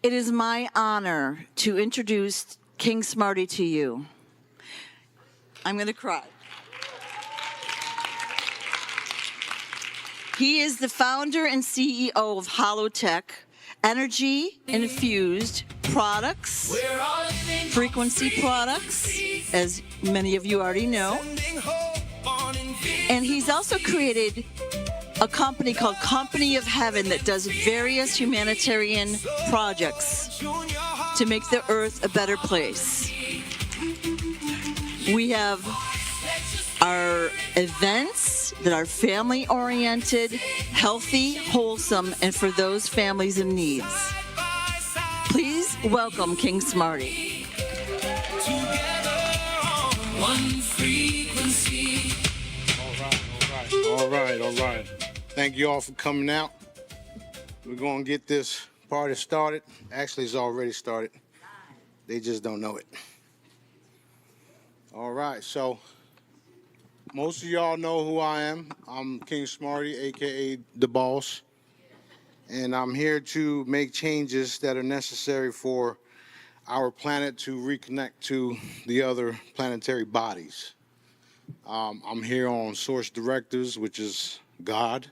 It is my honor to introduce King Smarty to you. I'm going to cry. He is the founder and CEO of Holotech, energy-infused products, frequency products, as many of you already know. And he's also created a company called Company of Heaven that does various humanitarian projects to make the earth a better place. We have our events that are family-oriented, healthy, wholesome, and for those families in need. Please welcome King Smarty. All right. Thank you all for coming out. We're going to get this party started. Actually, it's already started. They just don't know it. All right, so most of y'all know who I am. I'm King Smarty, a.k.a. The Boss. And I'm here to make changes that are necessary for our planet to reconnect to the other planetary bodies. I'm here on Source Directives, which is God.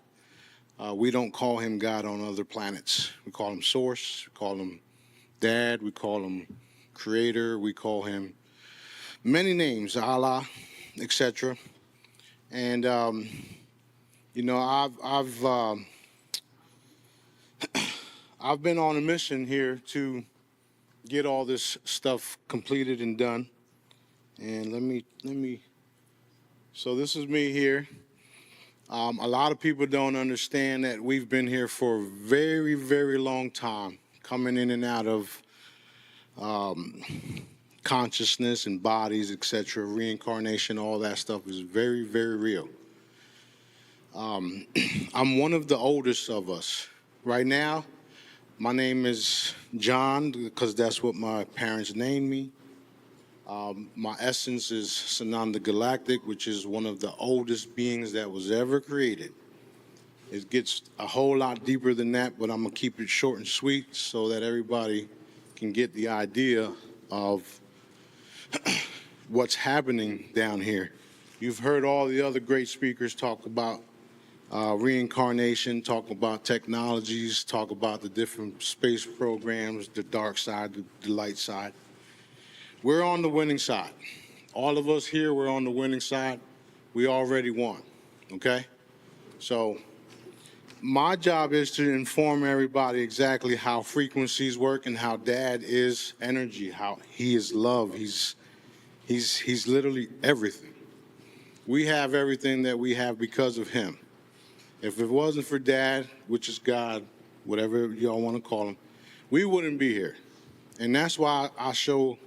We don't call him God on other planets. We call him Source, we call him Dad, we call him Creator, we call him many names, Allah, etc. And I've been on a mission here to get all this stuff completed and done. And let me. So this is me here. A lot of people don't understand that we've been here for a very, very long time, coming in and out of consciousness and bodies, etc. Reincarnation, all that stuff is very, very real. I'm one of the oldest of us. Right now, my name is John because that's what my parents named me. My essence is Sananda Galactic, which is one of the oldest beings that was ever created. It gets a whole lot deeper than that, but I'm going to keep it short and sweet so that everybody can get the idea of what's happening down here. You've heard all the other great speakers talk about reincarnation, talk about technologies, talk about the different space programs, the dark side, the light side. We're on the winning side. All of us here, we're on the winning side. We already won, okay? So my job is to inform everybody exactly how frequencies work and how Dad is energy, how he is love. He's literally everything. We have everything that we have because of him. If it wasn't for Dad, which is God, whatever y'all want to call him, we wouldn't be here. And that's why I show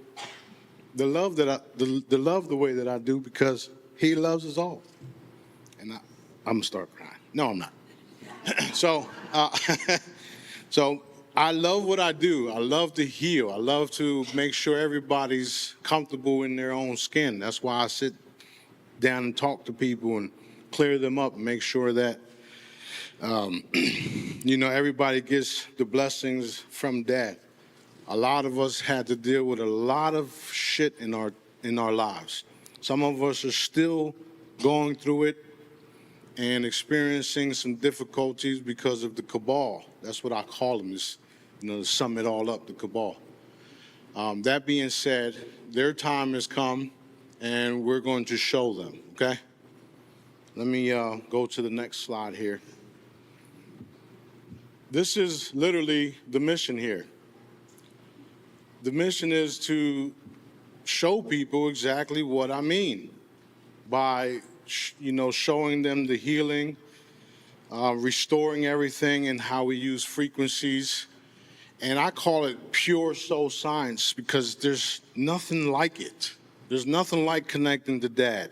the love the way that I do, because he loves us all. And I'm gonna start crying. No, I'm not. So I love what I do. I love to heal. I love to make sure everybody's comfortable in their own skin. That's why I sit down and talk to people and clear them up and make sure that everybody gets the blessings from Dad. A lot of us had to deal with a lot of shit in our lives. Some of us are still going through it and experiencing some difficulties because of the cabal. That's what I call them, is, to sum it all up, the cabal. That being said, their time has come, and we're going to show them, okay? Let me go to the next slide here. This is literally the mission here. The mission is to show people exactly what I mean by, showing them the healing, restoring everything, and how we use frequencies. And I call it pure soul science because there's nothing like it. There's nothing like connecting to Dad.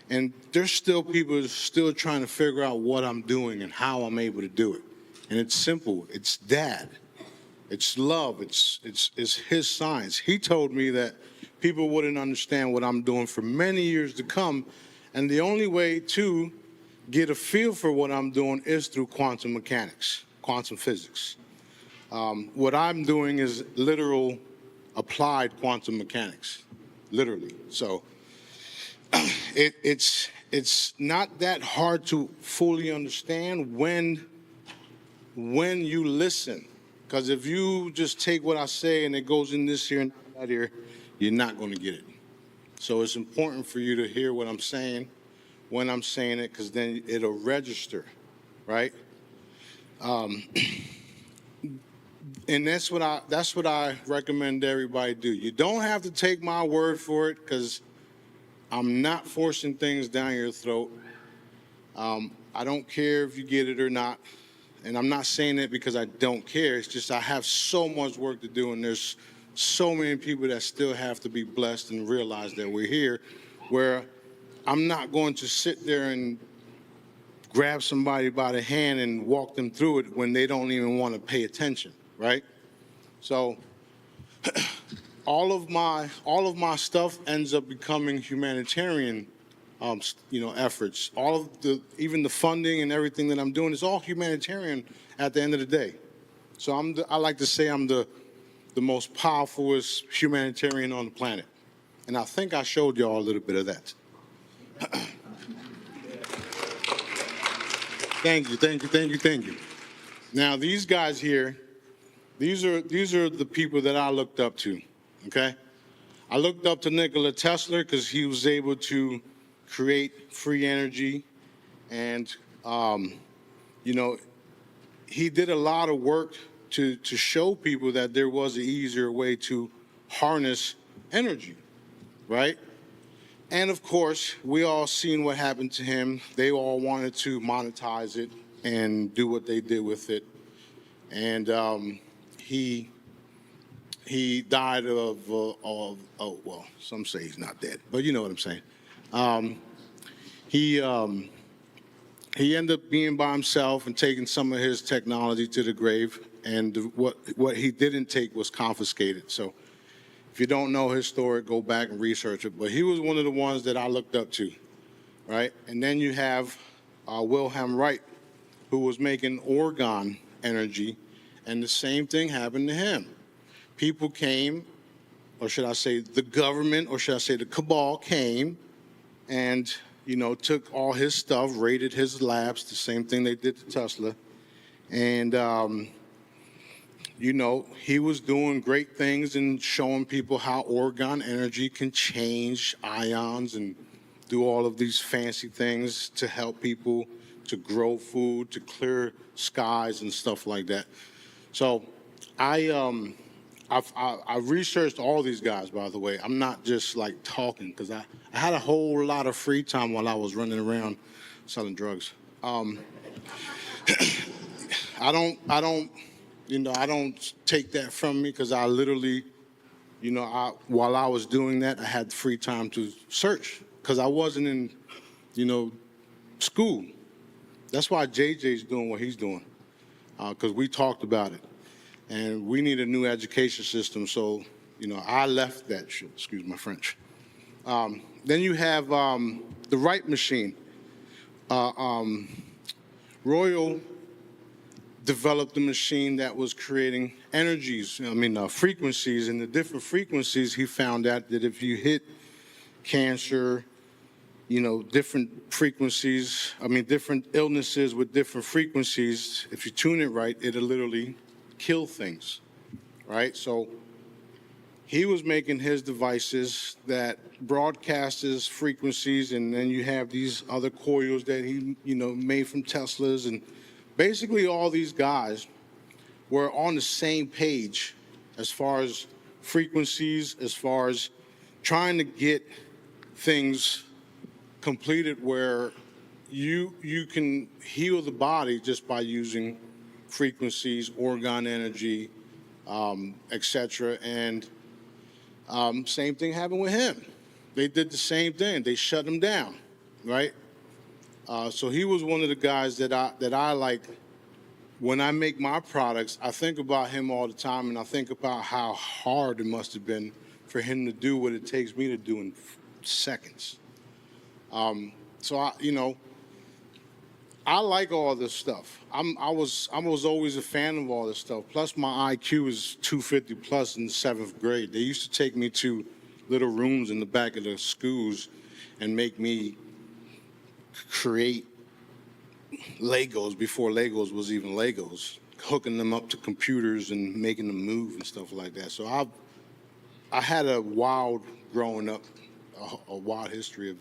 And there's still people still trying to figure out what I'm doing and how I'm able to do it. And it's simple. It's Dad. It's love. It's his science. He told me that people wouldn't understand what I'm doing for many years to come, and the only way to get a feel for what I'm doing is through quantum mechanics, quantum physics. What I'm doing is literal applied quantum mechanics, literally. So it's not that hard to fully understand when you listen. Because if you just take what I say and it goes in this ear and that ear, you're not going to get it. So it's important for you to hear what I'm saying when I'm saying it, because then it'll register, right? And that's what I recommend everybody do. You don't have to take my word for it, because I'm not forcing things down your throat. I don't care if you get it or not. And I'm not saying it because I don't care. It's just I have so much work to do, and there's so many people that still have to be blessed and realize that we're here, where I'm not going to sit there and grab somebody by the hand and walk them through it when they don't even want to pay attention, right? So all of my stuff ends up becoming humanitarian efforts. All of even the funding and everything that I'm doing is all humanitarian at the end of the day. So I like to say I'm the most powerful humanitarian on the planet. And I think I showed y'all a little bit of that. Thank you. Now these guys here, these are the people that I looked up to, okay? I looked up to Nikola Tesla because he was able to create free energy, and he did a lot of work to show people that there was an easier way to harness energy, right? And of course, we all seen what happened to him. They all wanted to monetize it and do what they did with it, and he died of well, some say he's not dead, but you know what I'm saying. He ended up being by himself and taking some of his technology to the grave, and what he didn't take was confiscated. So if you don't know his story, go back and research it. But he was one of the ones that I looked up to, right? And then you have Wilhelm Reich, who was making orgone energy, and the same thing happened to him. People came, or should I say the government, or should I say the cabal came and, took all his stuff, raided his labs, the same thing they did to Tesla. And, he was doing great things and showing people how orgone energy can change ions and do all of these fancy things to help people to grow food, to clear skies and stuff like that. So I researched all these guys, by the way. I'm not just like talking, because I had a whole lot of free time while I was running around selling drugs. I don't take that from me, because I literally, while I was doing that, I had free time to search, because I wasn't in, school. That's why JJ's doing what he's doing, because we talked about it. And we need a new education system, so, I left that shit, excuse my French. Then you have the Wright machine. Royal developed a machine that was creating frequencies, and the different frequencies, he found out that if you hit cancer, different frequencies, different illnesses with different frequencies, if you tune it right, it'll literally kill things, right? So he was making his devices that broadcast his frequencies, and then you have these other coils that he, made from Teslas, and basically all these guys were on the same page as far as frequencies, as far as trying to get things completed where you can heal the body just by using frequencies, orgone energy, etc. And same thing happened with him. They did the same thing. They shut him down, right? So he was one of the guys that I like. When I make my products, I think about him all the time, and I think about how hard it must have been for him to do what it takes me to do in seconds. So I like all this stuff. I was always a fan of all this stuff. Plus, my IQ is 250 plus in the 7th grade. They used to take me to little rooms in the back of the schools and make me create Legos before Legos was even Legos, hooking them up to computers and making them move and stuff like that. So I had a wild growing up, a wild history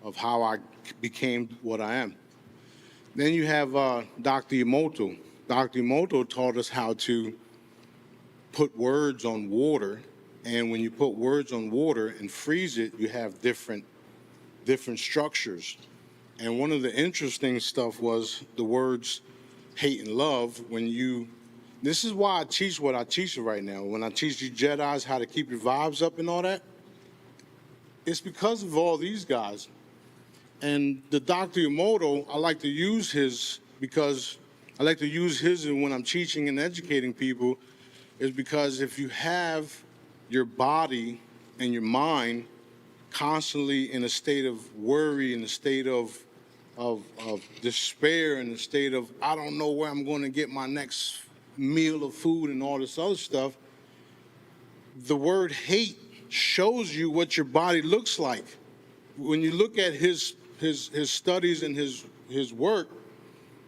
of how I became what I am. Then you have Dr. Emoto. Dr. Emoto taught us how to put words on water, and when you put words on water and freeze it, you have different structures. And one of the interesting stuff was the words hate and love. This is why I teach what I teach right now. When I teach you Jedis how to keep your vibes up and all that, it's because of all these guys. And the Dr. Emoto, I like to use his when I'm teaching and educating people, is because if you have your body and your mind constantly in a state of worry, in a state of despair, in a state of, I don't know where I'm going to get my next meal of food and all this other stuff, the word hate shows you what your body looks like. When you look at his studies and his work,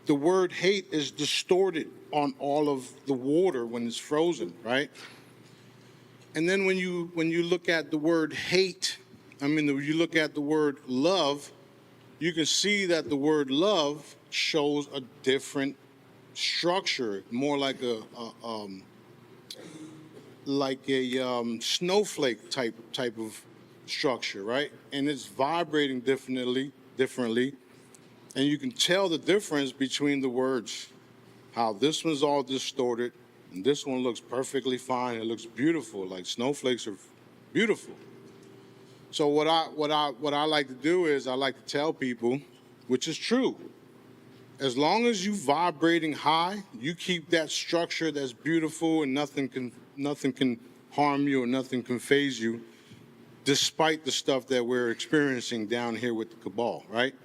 the word hate is distorted on all of the water when it's frozen, right? And then when you look at the word hate, when you look at the word love, you can see that the word love shows a different structure, more like a snowflake type of structure, right? And it's vibrating differently, and you can tell the difference between the words, how this one's all distorted, and this one looks perfectly fine. It looks beautiful, like snowflakes are beautiful. So what I like to do is I like to tell people, which is true, as long as you vibrating high, you keep that structure that's beautiful and nothing can harm you or nothing can phase you, despite the stuff that we're experiencing down here with the cabal, right?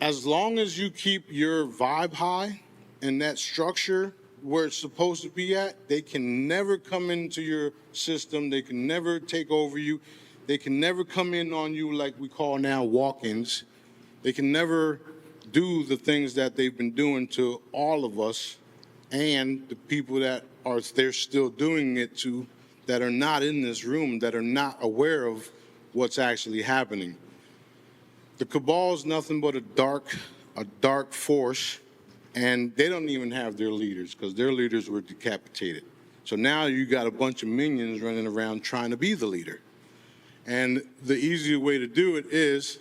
As long as you keep your vibe high and that structure where it's supposed to be at, they can never come into your system. They can never take over you. They can never come in on you like we call now walk-ins. They can never do the things that they've been doing to all of us and the people that they're still doing it to, that are not in this room, that are not aware of what's actually happening. The cabal is nothing but a dark force, and they don't even have their leaders because their leaders were decapitated. So now you got a bunch of minions running around trying to be the leader. And the easier way to do it is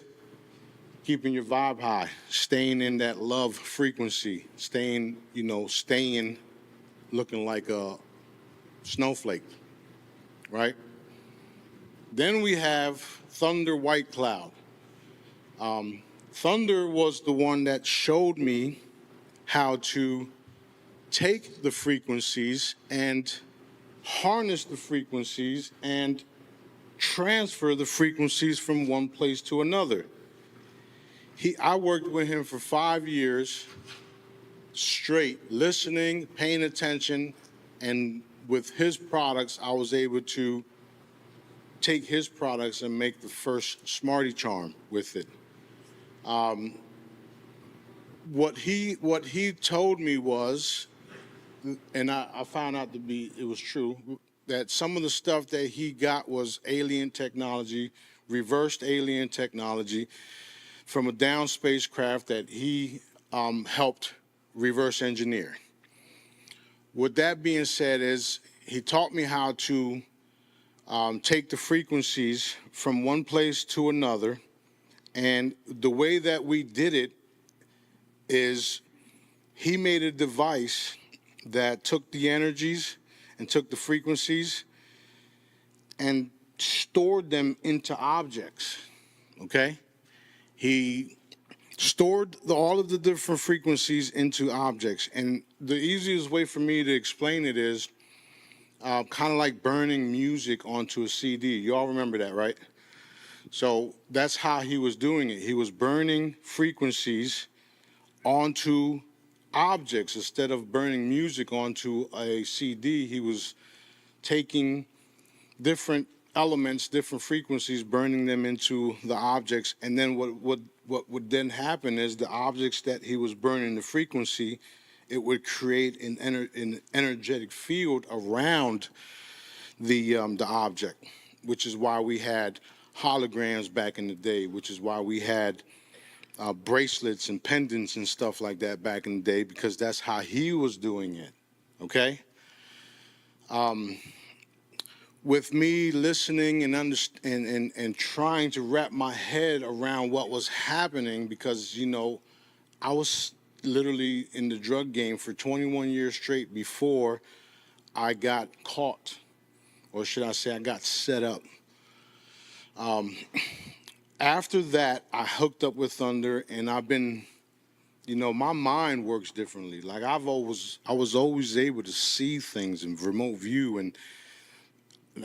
keeping your vibe high, staying in that love frequency, staying looking like a snowflake, right? Then we have Thunder White Cloud. Thunder was the one that showed me how to take the frequencies and harness the frequencies and transfer the frequencies from one place to another. I worked with him for 5 years straight, listening, paying attention, and with his products, I was able to take his products and make the first Smarty charm with it. What he told me was, and I found out it was true, that some of the stuff that he got was alien technology, reversed alien technology from a down spacecraft that he helped reverse engineer. With that being said, he taught me how to take the frequencies from one place to another, and the way that we did it is he made a device that took the energies and took the frequencies and stored them into objects, okay? He stored all of the different frequencies into objects, and the easiest way for me to explain it is kind of like burning music onto a CD. You all remember that, right? So that's how he was doing it. He was burning frequencies onto objects. Instead of burning music onto a CD, he was taking different elements, different frequencies, burning them into the objects. And then what would then happen is the objects that he was burning the frequency, it would create an energetic field around the object, which is why we had holograms back in the day, which is why we had bracelets and pendants and stuff like that back in the day, because that's how he was doing it. Okay. With me listening and trying to wrap my head around what was happening, because I was literally in the drug game for 21 years straight before I got caught, or should I say I got set up. After that, I hooked up with Thunder, and I've been, my mind works differently. Like I was always able to see things in remote view, and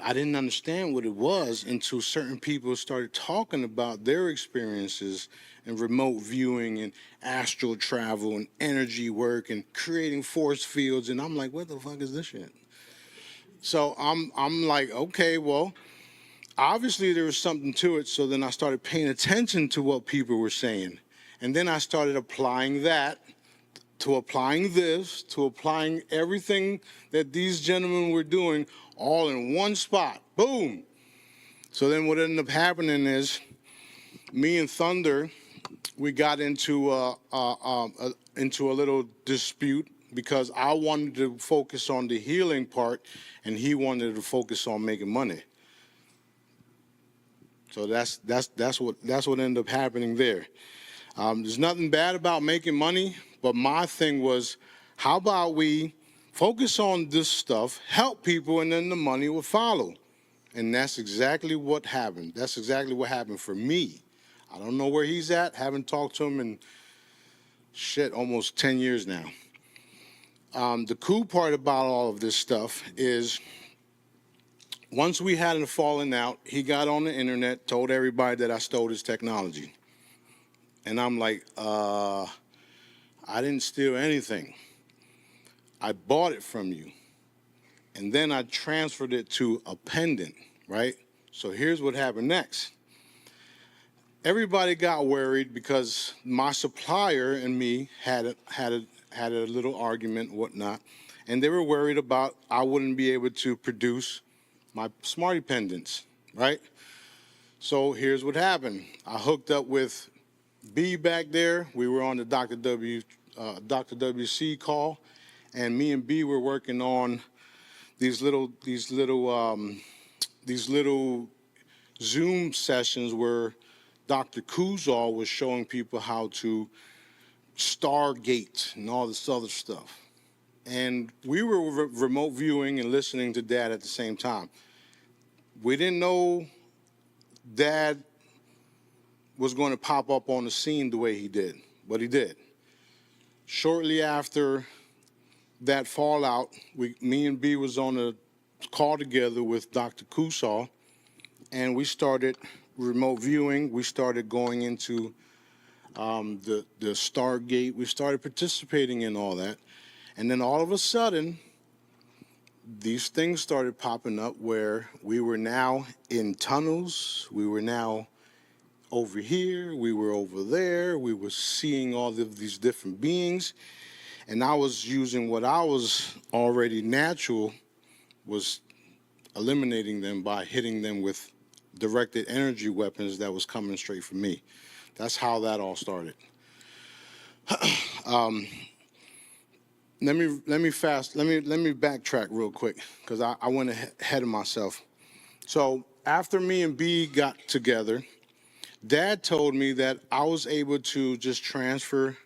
I didn't understand what it was until certain people started talking about their experiences in remote viewing and astral travel and energy work and creating force fields. And I'm like, what the fuck is this shit? So I'm like, okay, well, obviously there was something to it. So then I started paying attention to what people were saying. And then I started applying that to applying this, to applying everything that these gentlemen were doing all in one spot. Boom. So then what ended up happening is me and Thunder, we got into a little dispute because I wanted to focus on the healing part and he wanted to focus on making money. So that's what ended up happening there. There's nothing bad about making money, but my thing was, how about we focus on this stuff, help people, and then the money will follow. And that's exactly what happened. That's exactly what happened for me. I don't know where he's at. Haven't talked to him in almost 10 years now. The cool part about all of this stuff is once we had a falling out, he got on the internet, told everybody that I stole his technology. And I'm like, I didn't steal anything. I bought it from you. And then I transferred it to a pendant, right? So here's what happened next. Everybody got worried because my supplier and me had a little argument and whatnot. And they were worried about I wouldn't be able to produce my Smarty pendants, right? So here's what happened. I hooked up with B back there. We were on the Dr. WC call, and me and B were working on these little Zoom sessions where Dr. Kuzal was showing people how to stargate and all this other stuff. And we were remote viewing and listening to Dad at the same time. We didn't know Dad was going to pop up on the scene the way he did, but he did. Shortly after that fallout, me and B was on a call together with Dr. Kuzal, and we started remote viewing. We started going into the Stargate. We started participating in all that. And then all of a sudden, these things started popping up where we were now in tunnels. We were now over here. We were over there. We were seeing all of these different beings. And I was using what I was already natural, was eliminating them by hitting them with directed energy weapons that was coming straight from me. That's how that all started. Let me backtrack real quick because I went ahead of myself. So after me and B got together, Dad told me that I was able to just transfer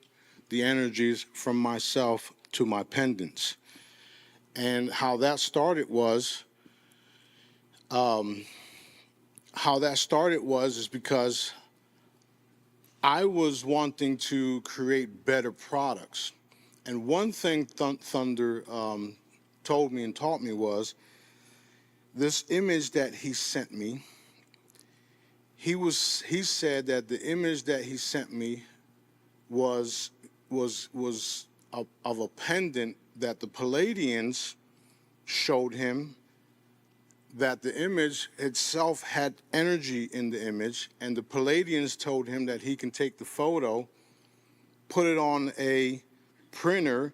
the energies from myself to my pendants. And how that started was is because I was wanting to create better products. And one thing Thunder told me and taught me was this image that he sent me. he said that the image that he sent me was of a pendant that the Palladians showed him, that the image itself had energy in the image, and the Palladians told him that he can take the photo, put it on a printer,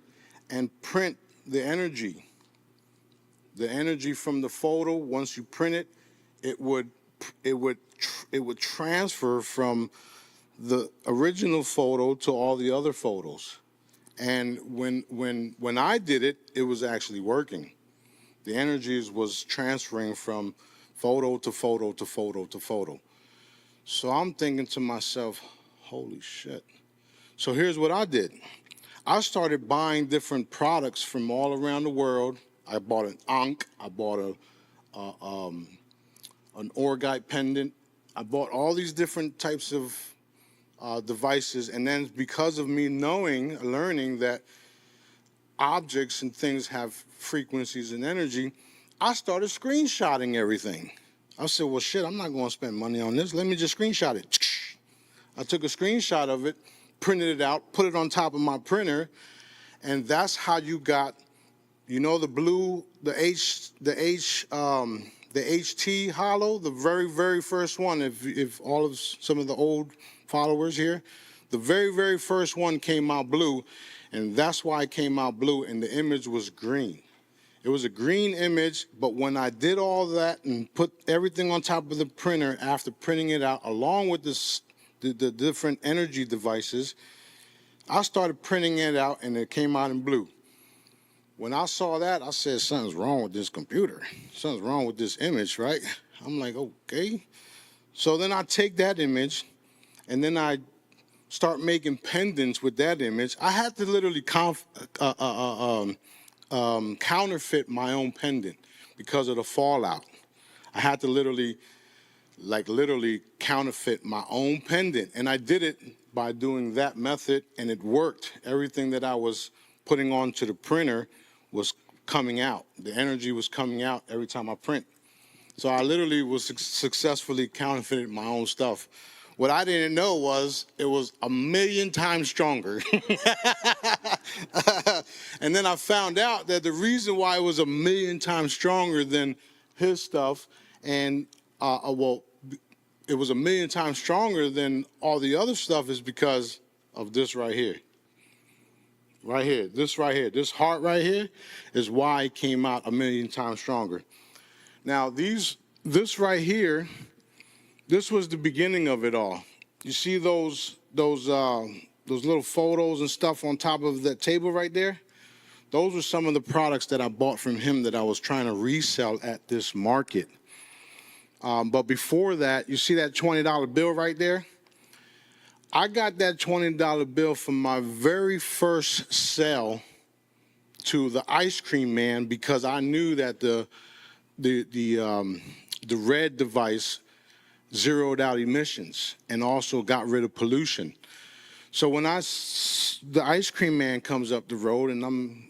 and print the energy. The energy from the photo, once you print it, it would transfer from the original photo to all the other photos. And when I did it, it was actually working. The energies was transferring from photo to photo to photo to photo. So I'm thinking to myself, holy shit. So here's what I did. I started buying different products from all around the world. I bought an ankh. I bought an orgite pendant. I bought all these different types of devices. And then because of me learning that objects and things have frequencies and energy, I started screenshotting everything. I said, well, shit, I'm not going to spend money on this. Let me just screenshot it. I took a screenshot of it, printed it out, put it on top of my printer, and that's how you got, you know, the blue, the HT hollow, the very, very first one. If all of some of the old followers here, the very, very first one came out blue, and that's why it came out blue, and the image was green. It was a green image, but when I did all that and put everything on top of the printer after printing it out, along with the different energy devices, I started printing it out, and it came out in blue. When I saw that, I said, something's wrong with this computer. Something's wrong with this image, right? I'm like, okay. So then I take that image, and then I start making pendants with that image. I had to literally counterfeit my own pendant because of the fallout. I had to literally counterfeit my own pendant. And I did it by doing that method, and it worked. Everything that I was putting onto the printer was coming out. The energy was coming out every time I print. So I literally was successfully counterfeited my own stuff. What I didn't know was it was 1,000,000 times stronger. And then I found out that the reason why it was 1,000,000 times stronger than his stuff, and it was 1,000,000 times stronger than all the other stuff, is because of this right here. Right here, this heart right here is why it came out 1,000,000 times stronger. Now this right here, this was the beginning of it all. You see those little photos and stuff on top of that table right there? Those were some of the products that I bought from him that I was trying to resell at this market. But before that, you see that $20 bill right there? I got that $20 bill from my very first sale to the ice cream man, because I knew that the red device zeroed out emissions and also got rid of pollution. So when the ice cream man comes up the road and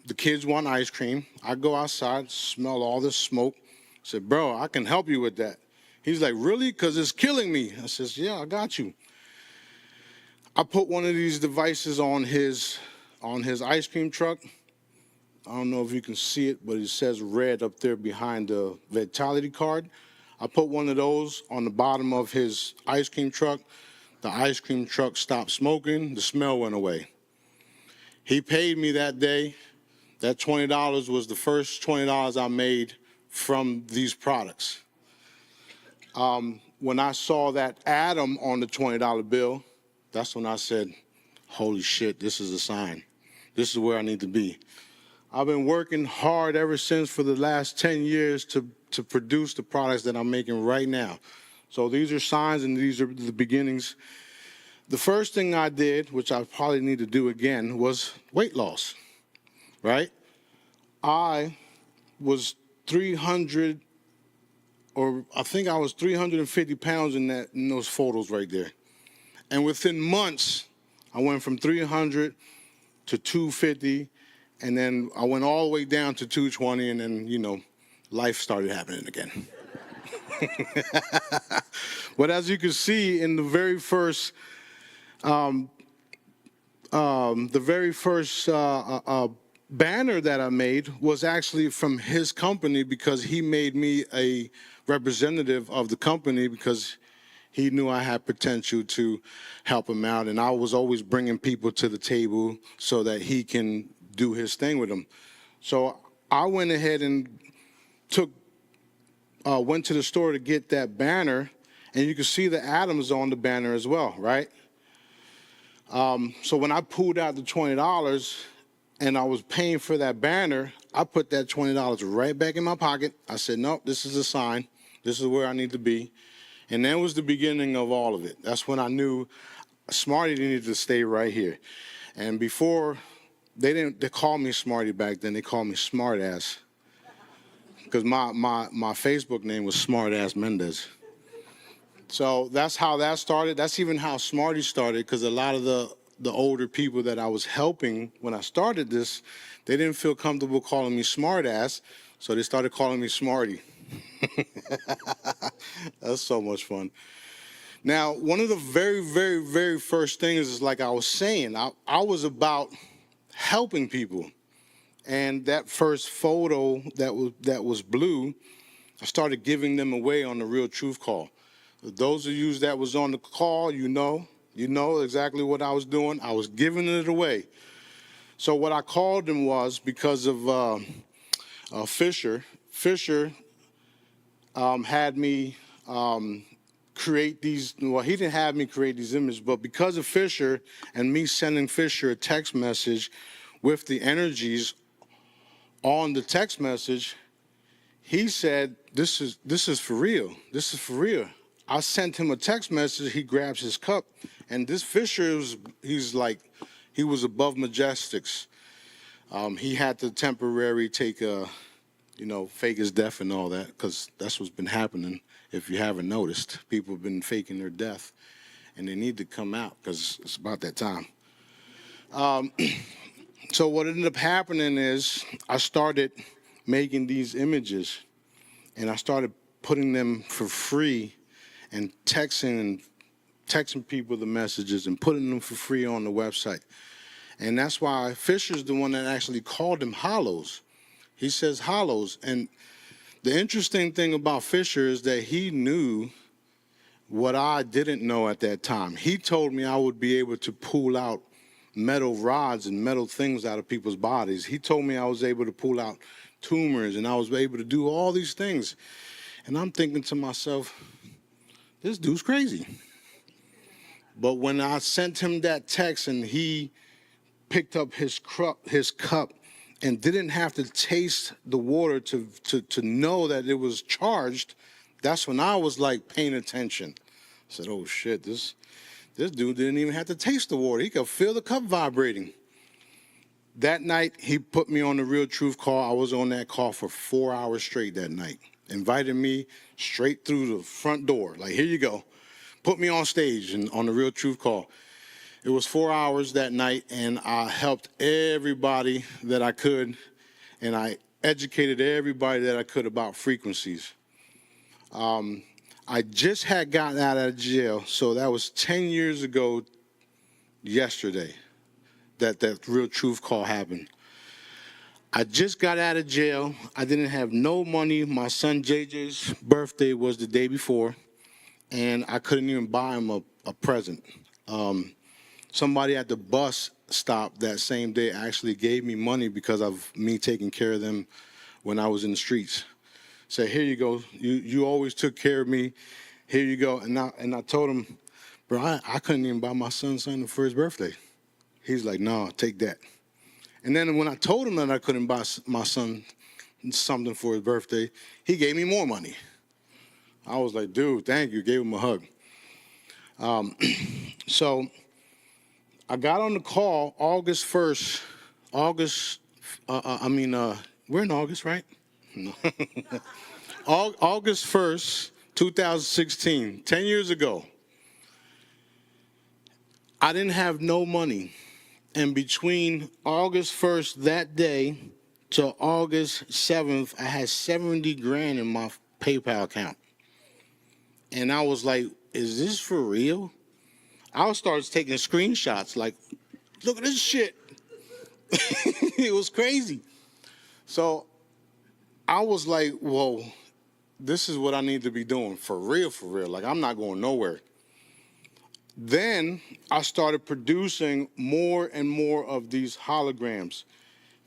the kids want ice cream, I go outside, smell all this smoke. I said, bro, I can help you with that. He's like, really? Because it's killing me. I says, yeah, I got you. I put one of these devices on his ice cream truck. I don't know if you can see it, but it says red up there behind the vitality card. I put one of those on the bottom of his ice cream truck. The ice cream truck stopped smoking. The smell went away. He paid me that day. That $20 was the first $20 I made from these products. When I saw that atom on the $20 bill, that's when I said, holy shit, this is a sign. This is where I need to be. I've been working hard ever since for the last 10 years to produce the products that I'm making right now. So these are signs and these are the beginnings. The first thing I did, which I probably need to do again, was weight loss, right? I was 300, or I think I was 350 pounds in those photos right there. And within months, I went from 300 to 250, and then I went all the way down to 220, and then, life started happening again. But as you can see in the very first banner that I made was actually from his company, because he made me a representative of the company because he knew I had potential to help him out. And I was always bringing people to the table so that he can do his thing with them. So I went ahead and went to the store to get that banner, and you can see the atoms on the banner as well, right? So when I pulled out the $20 and I was paying for that banner, I put that $20 right back in my pocket. I said, nope, this is a sign. This is where I need to be. And that was the beginning of all of it. That's when I knew Smarty needed to stay right here. And before, they called me Smarty back then. They called me Smart Ass, because my Facebook name was Smart Ass Mendez. So that's how that started. That's even how Smarty started, because a lot of the older people that I was helping when I started this, they didn't feel comfortable calling me Smart Ass, so they started calling me Smarty. That's so much fun. Now, one of the very, very, very first things is, like I was saying, I was about helping people. And that first photo that was blue, I started giving them away on the Real Truth Call. Those of you that was on the call, you know exactly what I was doing. I was giving it away. So what I called them was, because of Fisher. Fisher had me create these. Well, he didn't have me create these images, but because of Fisher and me sending Fisher a text message with the energies on the text message, he said, this is for real. This is for real. I sent him a text message. He grabs his cup, and this Fisher he was above Majestics. He had to temporarily take fake his death and all that, because that's what's been happening. If you haven't noticed, people have been faking their death, and they need to come out because it's about that time. So what ended up happening is I started making these images, and I started putting them for free and texting people the messages and putting them for free on the website. And that's why Fisher's the one that actually called them hollows. He says hollows. And the interesting thing about Fisher is that he knew what I didn't know at that time. He told me I would be able to pull out metal rods and metal things out of people's bodies. He told me I was able to pull out tumors, and I was able to do all these things. And I'm thinking to myself, this dude's crazy. But when I sent him that text and he picked up his cup and didn't have to taste the water to know that it was charged, that's when I was like paying attention. I said, oh shit, this dude didn't even have to taste the water. He could feel the cup vibrating. That night, he put me on the Real Truth Call. I was on that call for 4 hours straight that night. Invited me straight through the front door. Like, here you go. Put me on stage and on the Real Truth Call. It was 4 hours that night, and I helped everybody that I could, and I educated everybody that I could about frequencies. I just had gotten out of jail, so that was 10 years ago yesterday that Real Truth Call happened. I just got out of jail. I didn't have no money. My son JJ's birthday was the day before, and I couldn't even buy him a present. Somebody at the bus stop that same day actually gave me money because of me taking care of them when I was in the streets. Said, here you go. You always took care of me. Here you go. And I told him, bro, I couldn't even buy my son something for his birthday. He's like, no, take that. And then when I told him that I couldn't buy my son something for his birthday, he gave me more money. I was like, dude, thank you. Gave him a hug. So I got on the call August 1st. We're in August, right? No. August 1st, 2016, 10 years ago. I didn't have no money. And between August 1st that day to August 7th, I had 70 grand in my PayPal account. And I was like, is this for real? I started taking screenshots like, look at this shit. It was crazy. So I was like, whoa, this is what I need to be doing for real, for real. Like, I'm not going nowhere. Then I started producing more and more of these holograms.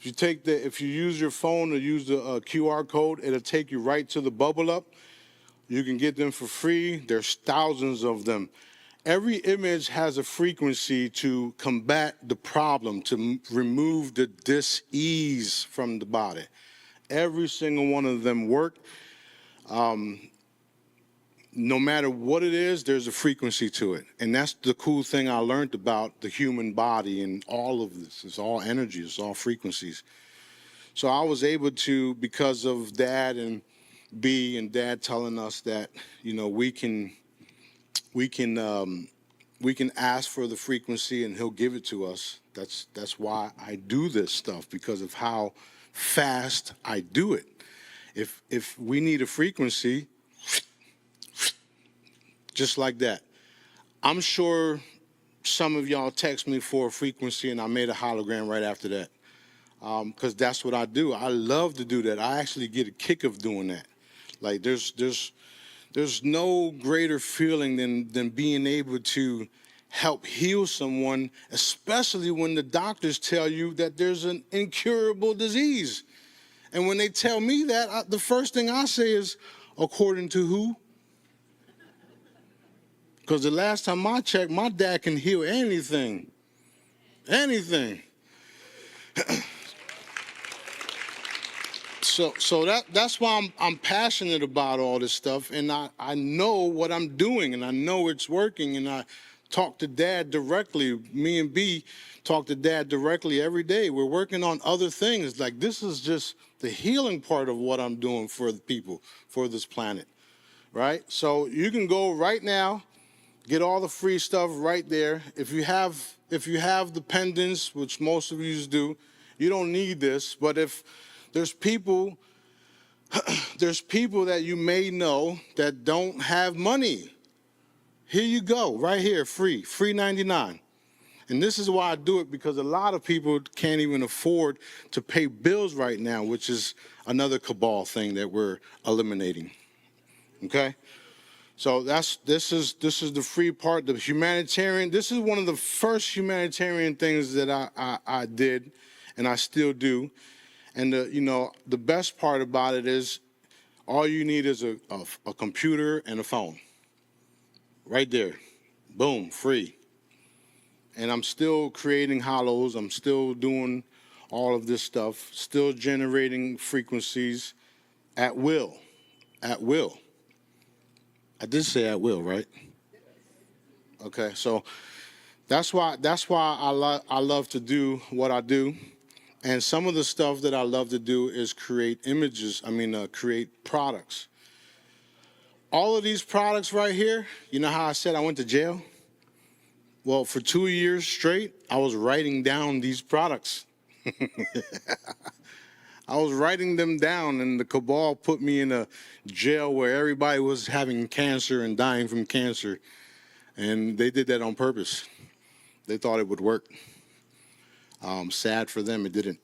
If you use your phone or use the QR code, it'll take you right to the bubble up. You can get them for free. There's thousands of them. Every image has a frequency to combat the problem, to remove the dis-ease from the body. Every single one of them work. No matter what it is, there's a frequency to it. And that's the cool thing I learned about the human body and all of this. It's all energy, it's all frequencies. So I was able to, because of Dad and B and Dad telling us that, you know, we can ask for the frequency and he'll give it to us. That's why I do this stuff, because of how fast I do it. If we need a frequency, just like that. I'm sure some of y'all text me for a frequency and I made a hologram right after that. Because that's what I do. I love to do that. I actually get a kick of doing that. Like there's no greater feeling than being able to help heal someone, especially when the doctors tell you that there's an incurable disease. And when they tell me that, the first thing I say is, according to who? Because the last time I checked, my dad can heal anything. Anything. So that's why I'm passionate about all this stuff, and I know what I'm doing, and I know it's working, and I talk to Dad directly. Me and B talk to Dad directly every day. We're working on other things. Like, this is just the healing part of what I'm doing for the people, for this planet, right? So you can go right now, get all the free stuff right there. If you have the pendants, which most of you do, you don't need this. But if there's people that you may know that don't have money, here you go, right here, free 99. And this is why I do it, because a lot of people can't even afford to pay bills right now, which is another cabal thing that we're eliminating. Okay? So this is the free part, the humanitarian. This is one of the first humanitarian things that I did, and I still do. And the best part about it is, all you need is a computer and a phone. Right there, boom, free. And I'm still creating hollows. I'm still doing all of this stuff. Still generating frequencies at will. At will. I did say at will, right? Okay, so that's why I love to do what I do. And some of the stuff that I love to do is create create products. All of these products right here, you know how I said I went to jail? Well, for 2 years straight, I was writing down these products. I was writing them down, and the cabal put me in a jail where everybody was having cancer and dying from cancer. And they did that on purpose. They thought it would work. Sad for them, it didn't.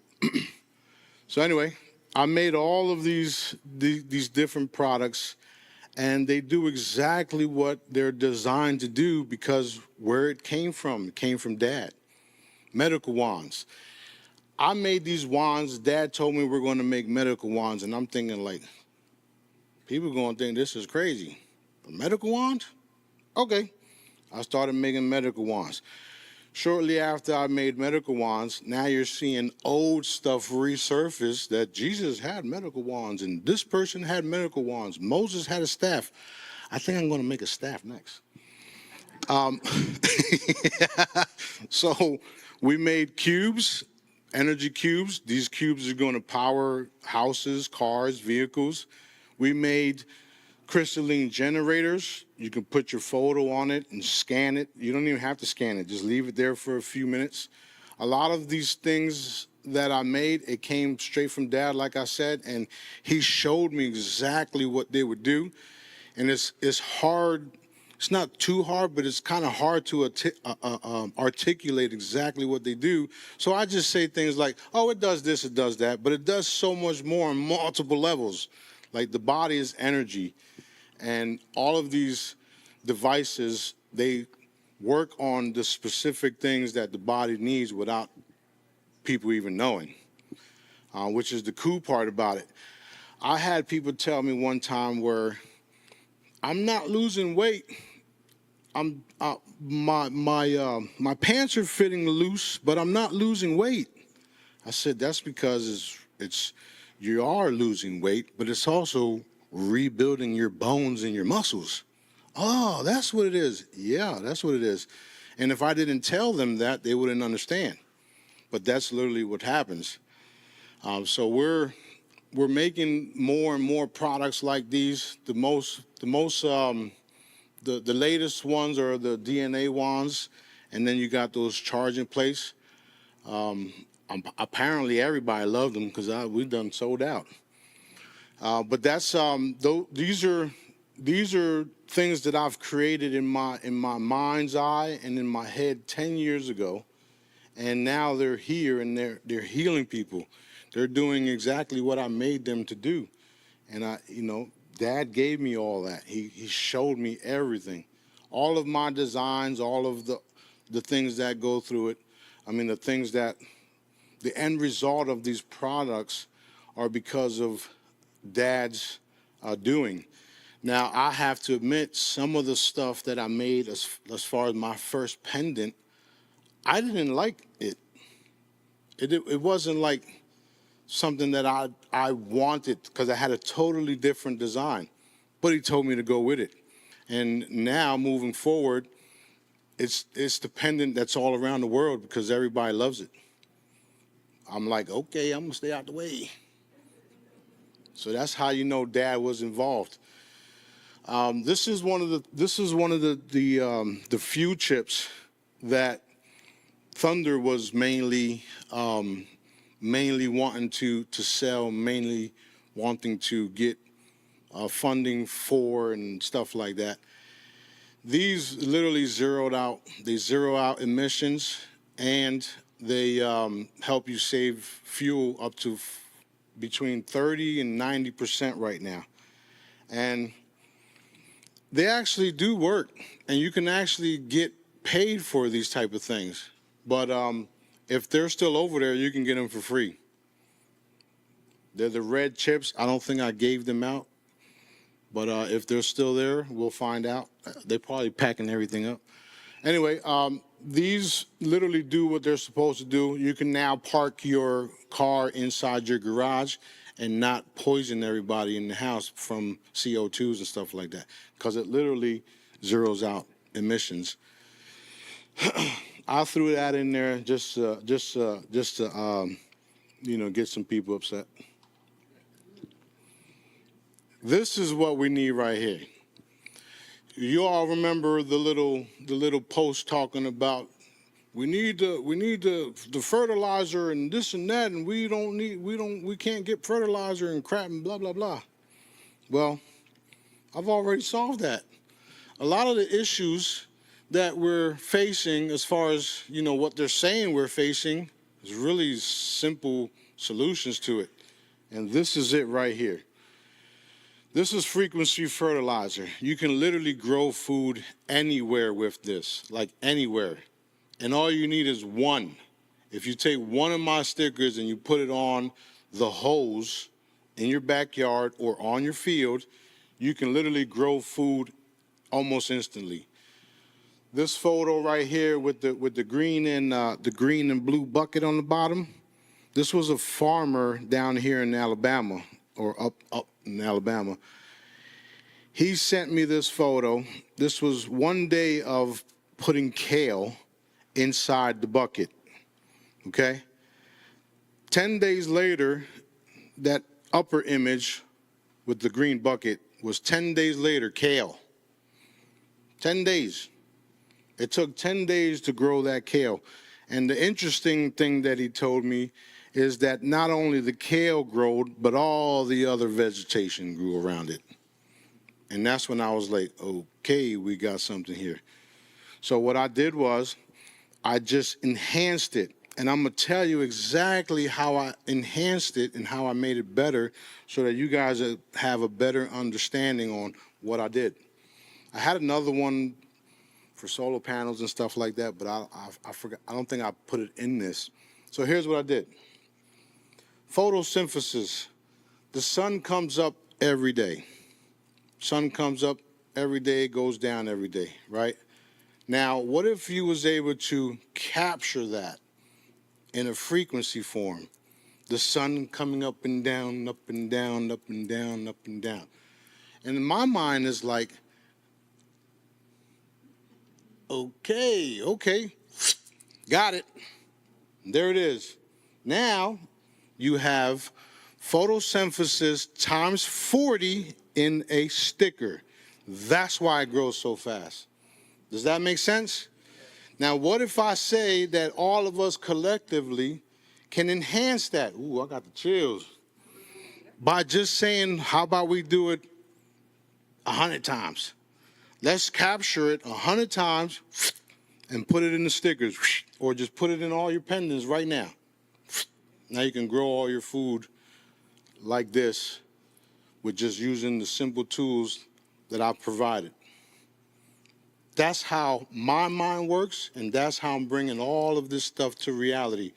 So anyway, I made all of these different products, and they do exactly what they're designed to do, because where it came from Dad. Medical wands. I made these wands. Dad told me we're going to make medical wands, and I'm thinking, like, people are going to think this is crazy. A medical wand? Okay. I started making medical wands. Shortly after I made medical wands, now you're seeing old stuff resurface, that Jesus had medical wands, and this person had medical wands. Moses had a staff. I think I'm going to make a staff next. So we made cubes, energy cubes. These cubes are going to power houses, cars, vehicles. We made crystalline generators. You can put your photo on it and scan it. You don't even have to scan it. Just leave it there for a few minutes. A lot of these things that I made, it came straight from Dad, like I said, and he showed me exactly what they would do. and it's hard. It's not too hard, but it's kind of hard to articulate exactly what they do. So I just say things like, oh, it does this, it does that, but it does so much more on multiple levels. Like the body is energy, and all of these devices, they work on the specific things that the body needs without people even knowing, which is the cool part about it. I had people tell me one time where I'm not losing weight. My pants are fitting loose, but I'm not losing weight. I said that's because it's you are losing weight, but it's also rebuilding your bones and your muscles. Oh, that's what it is. Yeah, that's what it is. And if I didn't tell them that, they wouldn't understand. But that's literally what happens. So we're making more and more products like these. The latest ones are the DNA ones, and then you got those charging plates. Apparently everybody loved them because we've done sold out. But that's these are things that I've created in my mind's eye and in my head 10 years ago, and now they're here and they're healing people. They're doing exactly what I made them to do, and Dad gave me all that. He showed me everything, all of my designs, all of the things that go through it. I mean, the end result of these products are because of Dad's doing. Now, I have to admit, some of the stuff that I made as far as my first pendant, I didn't like it. It wasn't like something that I wanted because I had a totally different design. But he told me to go with it. And now, moving forward, it's the pendant that's all around the world because everybody loves it. I'm like, okay, I'm going to stay out the way. So that's how you know Dad was involved. This is one of the few chips that Thunder was mainly wanting to sell, mainly wanting to get funding for and stuff like that. These literally zero out emissions, and they help you save fuel up to between 30 and 90% right now. And they actually do work, and you can actually get paid for these type of things. But if they're still over there, you can get them for free. They're the red chips. I don't think I gave them out. But if they're still there, we'll find out. They're probably packing everything up. Anyway, these literally do what they're supposed to do. You can now park your car inside your garage and not poison everybody in the house from CO2s and stuff like that, because it literally zeroes out emissions. I threw that in there just to get some people upset. This is what we need right here. You all remember the little post talking about we need the fertilizer and this and that, and we can't get fertilizer and crap and blah blah blah. Well, I've already solved that. A lot of the issues that we're facing, as far as what they're saying we're facing, is really simple solutions to it, and this is it right here. This is frequency fertilizer. You can literally grow food anywhere with this, like anywhere. And all you need is one. If you take one of my stickers and you put it on the hose in your backyard or on your field, you can literally grow food almost instantly. This photo right here with the green and blue bucket on the bottom, this was a farmer down here in Alabama, or up in Alabama. He sent me this photo. This was one day of putting kale inside the bucket, okay? 10 days later, that upper image with the green bucket was 10 days later, kale. 10 days. It took 10 days to grow that kale. And the interesting thing that he told me is that not only the kale grew, but all the other vegetation grew around it. And that's when I was like, okay, we got something here. So what I did was I just enhanced it. And I'm going to tell you exactly how I enhanced it and how I made it better so that you guys have a better understanding on what I did. I had another one for solar panels and stuff like that, but I forgot. I don't think I put it in this. So here's what I did. Photosynthesis. The sun comes up every day. Sun comes up every day, goes down every day, right? Now, what if you was able to capture that in a frequency form? The sun coming up and down, up and down, up and down, up and down. And in my mind is like, okay, got it. There it is. Now you have photosynthesis times 40 in a sticker. That's why it grows so fast. Does that make sense? Now, what if I say that all of us collectively can enhance that? Ooh, I got the chills. By just saying, how about we do it 100 times? Let's capture it 100 times and put it in the stickers, or just put it in all your pendants right now. Now you can grow all your food like this with just using the simple tools that I've provided. That's how my mind works, and that's how I'm bringing all of this stuff to reality,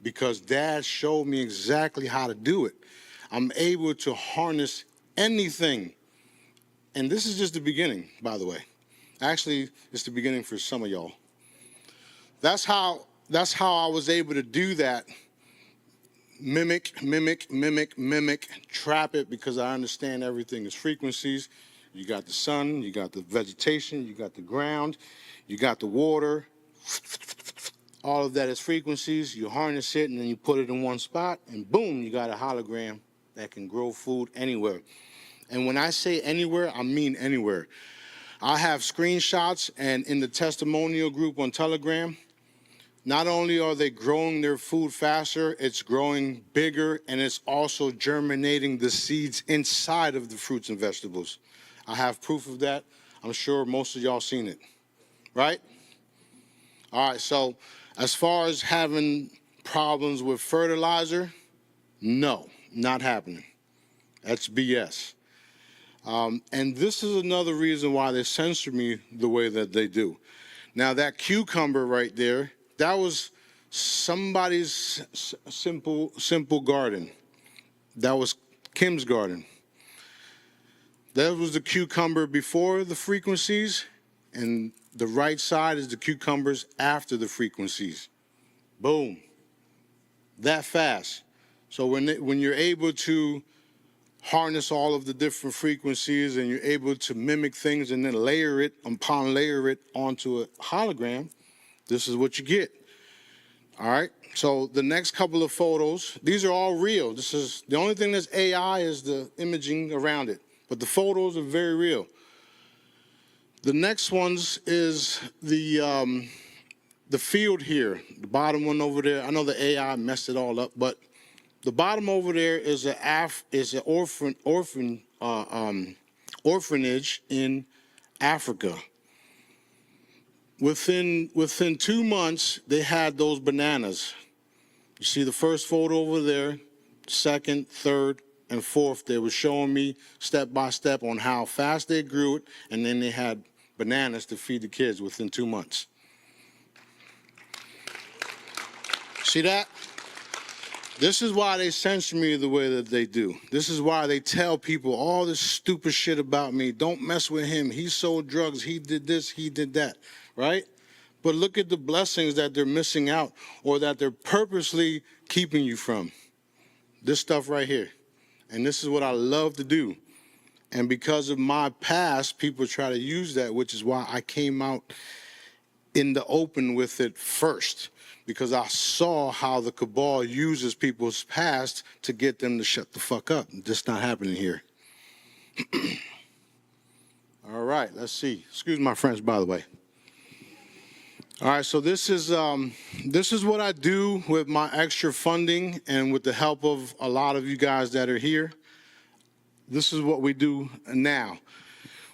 because Dad showed me exactly how to do it. I'm able to harness anything. And this is just the beginning, by the way. Actually, it's the beginning for some of y'all. That's how I was able to do that. Mimic, trap it, because I understand everything is frequencies. You got the sun, you got the vegetation, you got the ground, you got the water. All of that is frequencies. You harness it, and then you put it in one spot, and boom, you got a hologram that can grow food anywhere. And when I say anywhere, I mean anywhere. I have screenshots, and in the testimonial group on Telegram, not only are they growing their food faster, it's growing bigger, and it's also germinating the seeds inside of the fruits and vegetables. I have proof of that. I'm sure most of y'all seen it, right? All right, so as far as having problems with fertilizer, no, not happening. That's BS. And this is another reason why they censor me the way that they do. Now, that cucumber right there, that was somebody's simple garden. That was Kim's garden. That was the cucumber before the frequencies, and the right side is the cucumbers after the frequencies. Boom. That fast. So when you're able to harness all of the different frequencies, and you're able to mimic things and then layer it onto a hologram, this is what you get. All right. So the next couple of photos, these are all real. This is the only thing that's AI is the imaging around it, but the photos are very real. The next ones is the field here, the bottom one over there. I know the AI messed it all up, but the bottom over there is an orphanage in Africa. Within 2 months, they had those bananas. You see the first photo over there, second, third, and fourth. They were showing me step by step on how fast they grew it, and then they had bananas to feed the kids within 2 months. See that? This is why they censor me the way that they do. This is why they tell people all this stupid shit about me. Don't mess with him. He sold drugs. He did this. He did that. Right? But look at the blessings that they're missing out, or that they're purposely keeping you from. This stuff right here. And this is what I love to do. And because of my past, people try to use that, which is why I came out in the open with it first. Because I saw how the cabal uses people's past to get them to shut the fuck up. That's not happening here. All right, let's see. Excuse my French, by the way. All right, so this is what I do with my extra funding and with the help of a lot of you guys that are here. This is what we do now.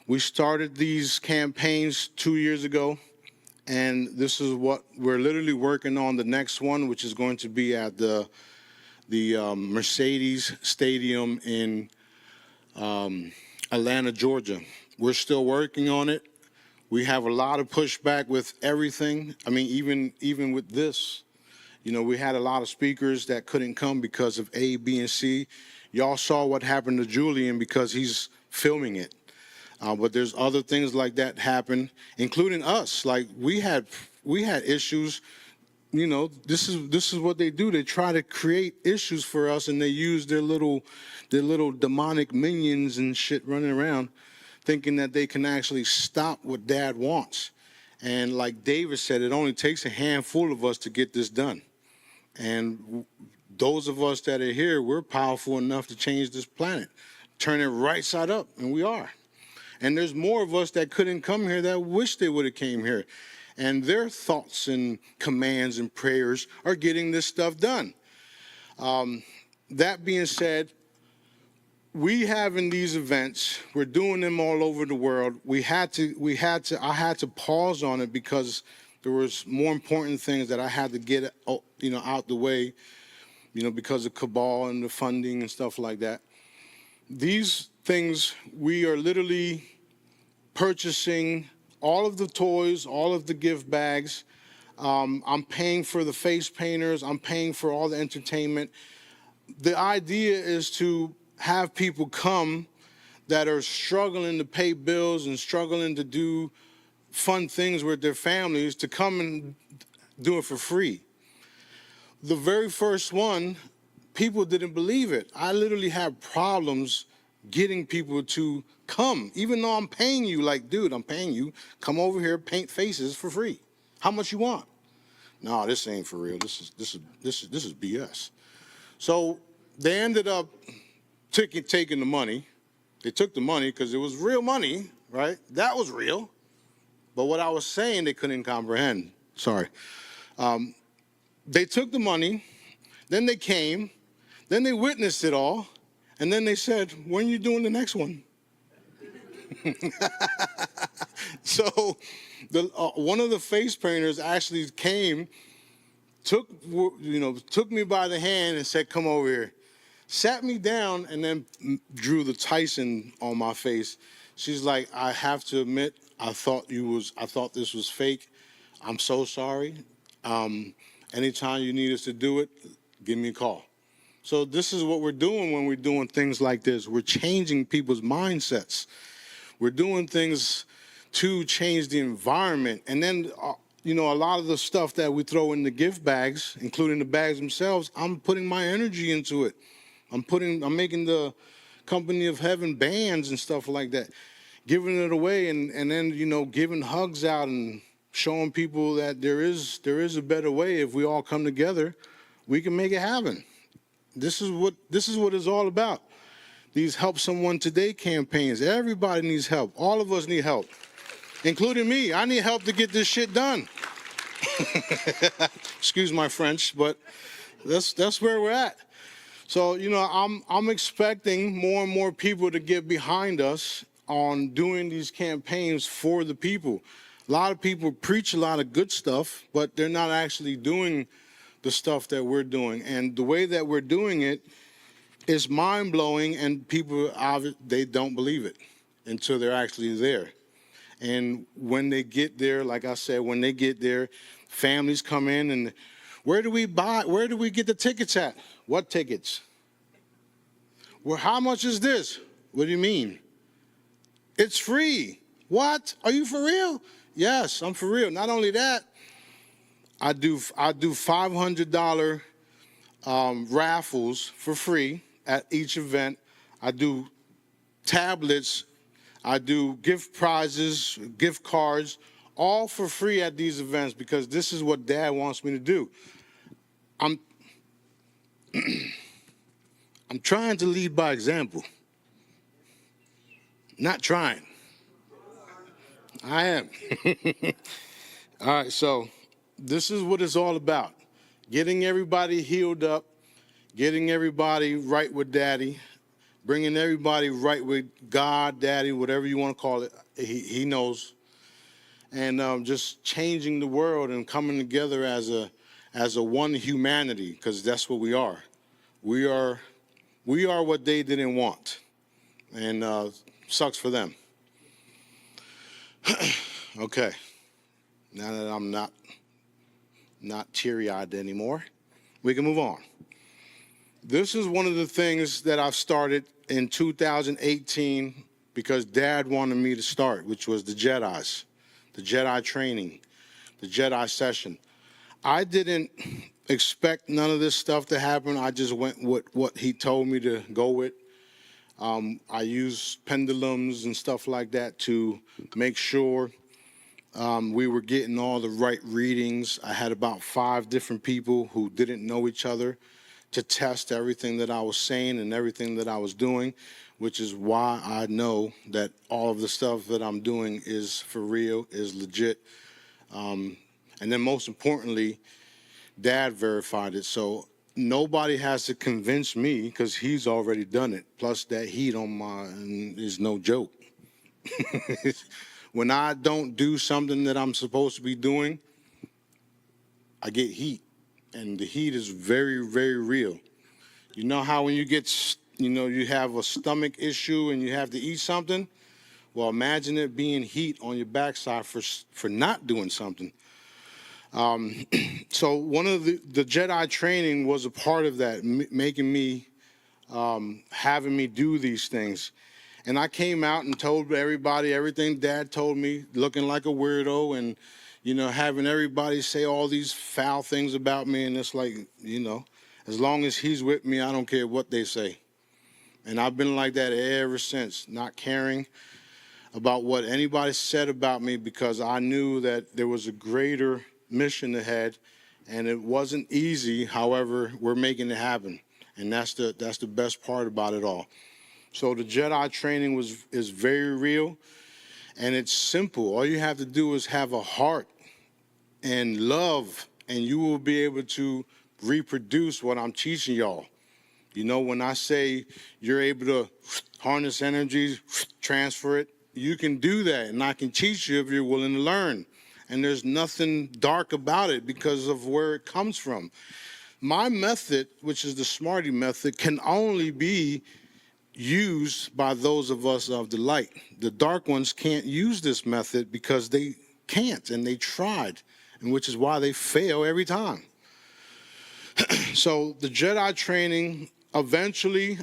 We started these campaigns 2 years ago, and this is what we're literally working on the next one, which is going to be at the Mercedes Stadium in Atlanta, Georgia. We're still working on it. We have a lot of pushback with everything. I mean, even with this, we had a lot of speakers that couldn't come because of A, B, and C. Y'all saw what happened to Julian because he's filming it. But there's other things like that happen, including us. Like we had issues. This is what they do. They try to create issues for us, and they use their little demonic minions and shit running around, thinking that they can actually stop what Dad wants. And like David said, it only takes a handful of us to get this done. And those of us that are here, we're powerful enough to change this planet, turn it right side up, and we are. And there's more of us that couldn't come here that wish they would have came here. And their thoughts and commands and prayers are getting this stuff done. That being said, we having these events, we're doing them all over the world. I had to pause on it because there was more important things that I had to get, out the way, because of cabal and the funding and stuff like that. These things, we are literally purchasing all of the toys, all of the gift bags. I'm paying for the face painters. I'm paying for all the entertainment. The idea is to have people come that are struggling to pay bills and struggling to do fun things with their families to come and do it for free. The very first one, people didn't believe it. I literally had problems getting people to come, even though I'm paying you. Like, dude, I'm paying you. Come over here, paint faces for free. How much you want? No, this ain't for real. This is BS. So they ended up taking the money. They took the money because it was real money, right? That was real. But what I was saying, they couldn't comprehend. Sorry. They took the money, then they came, then they witnessed it all, and then they said, when are you doing the next one? So one of the face painters actually came, took me by the hand and said, come over here. Sat me down and then drew the Tyson on my face. She's like, I have to admit, I thought this was fake. I'm so sorry. Anytime you need us to do it, give me a call. So this is what we're doing when we're doing things like this. We're changing people's mindsets. We're doing things to change the environment. And then, a lot of the stuff that we throw in the gift bags, including the bags themselves, I'm putting my energy into it. I'm making the Company of Heaven bands and stuff like that, giving it away, and then, giving hugs out and showing people that there is a better way. If we all come together, we can make it happen. This is what it's all about. These Help Someone Today campaigns. Everybody needs help. All of us need help, including me. I need help to get this shit done. Excuse my French, but that's where we're at. So, I'm expecting more and more people to get behind us on doing these campaigns for the people. A lot of people preach a lot of good stuff, but they're not actually doing the stuff that we're doing. And the way that we're doing it is mind-blowing, and people, they don't believe it until they're actually there. And when they get there, like I said, when they get there, families come in and, where do we get the tickets at? What tickets? Well, how much is this? What do you mean? It's free. What? Are you for real? Yes, I'm for real. Not only that, I do $500 raffles for free at each event. I do tablets. I do gift prizes, gift cards, all for free at these events because this is what Dad wants me to do. I'm trying to lead by example. Not trying. I am. All right, so this is what it's all about. Getting everybody healed up, getting everybody right with Daddy, bringing everybody right with God, Daddy, whatever you want to call it. He knows. And just changing the world and coming together as a one humanity, because that's what we are. We are what they didn't want, and sucks for them. Okay, now that I'm not teary-eyed anymore, we can move on. This is one of the things that I've started in 2018 because Dad wanted me to start, which was the Jedis, the Jedi training, the Jedi session. I didn't expect none of this stuff to happen. I just went with what he told me to go with. I used pendulums and stuff like that to make sure we were getting all the right readings. I had about 5 different people who didn't know each other to test everything that I was saying and everything that I was doing, which is why I know that all of the stuff that I'm doing is for real, is legit. And then most importantly, Dad verified it. So nobody has to convince me because he's already done it. Plus that heat on mine is no joke. When I don't do something that I'm supposed to be doing, I get heat. And the heat is very, very real. You know how when you get, you have a stomach issue and you have to eat something? Well, imagine it being heat on your backside for not doing something. So one of the Jedi training was a part of that, making me, having me do these things. And I came out and told everybody everything Dad told me, looking like a weirdo and, having everybody say all these foul things about me. And it's like, as long as he's with me, I don't care what they say. And I've been like that ever since, not caring about what anybody said about me because I knew that there was a greater mission ahead and it wasn't easy. However, we're making it happen. And that's the best part about it all. So the Jedi training is very real and it's simple. All you have to do is have a heart and love and you will be able to reproduce what I'm teaching y'all. When I say you're able to harness energies, transfer it, you can do that and I can teach you if you're willing to learn. And there's nothing dark about it because of where it comes from. My method, which is the Smarty method, can only be used by those of us of the light. The dark ones can't use this method because they can't, and they tried, and which is why they fail every time. So the Jedi training, eventually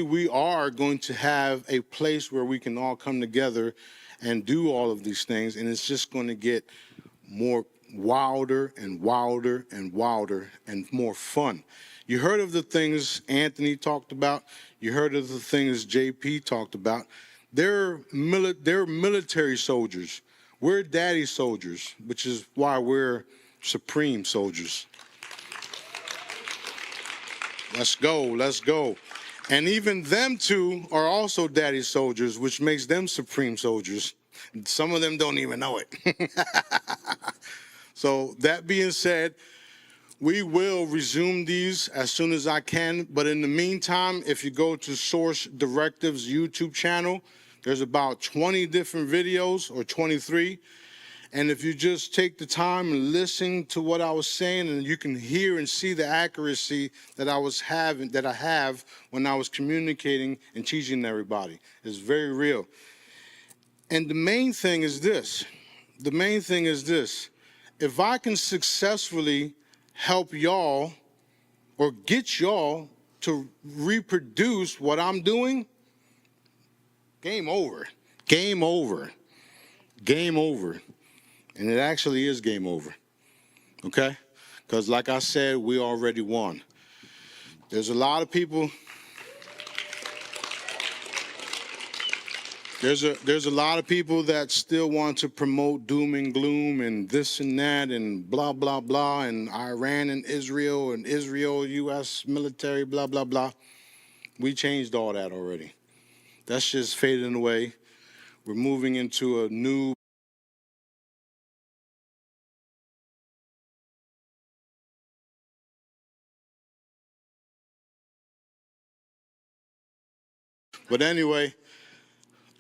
we are going to have a place where we can all come together and do all of these things, and it's just going to get more wilder and wilder and wilder and more fun. You heard of the things Anthony talked about. You heard of the things JP talked about. They're military soldiers. We're daddy soldiers, which is why we're supreme soldiers. Let's go, let's go. And even them two are also daddy soldiers, which makes them supreme soldiers. Some of them don't even know it. So that being said, we will resume these as soon as I can. But in the meantime, if you go to Source Directives YouTube channel, there's about 20 different videos or 23. And if you just take the time and listen to what I was saying, and you can hear and see the accuracy that I have when I was communicating and teaching everybody. It's very real. And the main thing is this. If I can successfully help y'all or get y'all to reproduce what I'm doing, game over. Game over. Game over. And it actually is game over. Okay? Because like I said, we already won. There's a lot of people. There's a lot of people that still want to promote doom and gloom and this and that and blah, blah, blah, and Iran and Israel, U.S. military, blah, blah, blah. We changed all that already. That's just fading away. We're moving into a new But anyway,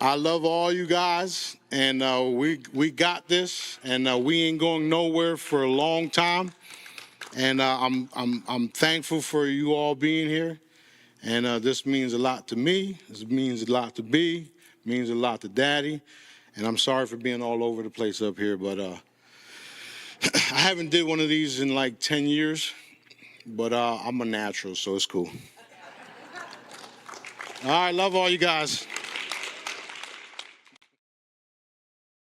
I love all you guys, and we got this, and we ain't going nowhere for a long time. And I'm thankful for you all being here, and this means a lot to me. This means a lot to B. Means a lot to Daddy, and I'm sorry for being all over the place up here, but I haven't did one of these in like 10 years, but I'm a natural, so it's cool. All right, love all you guys.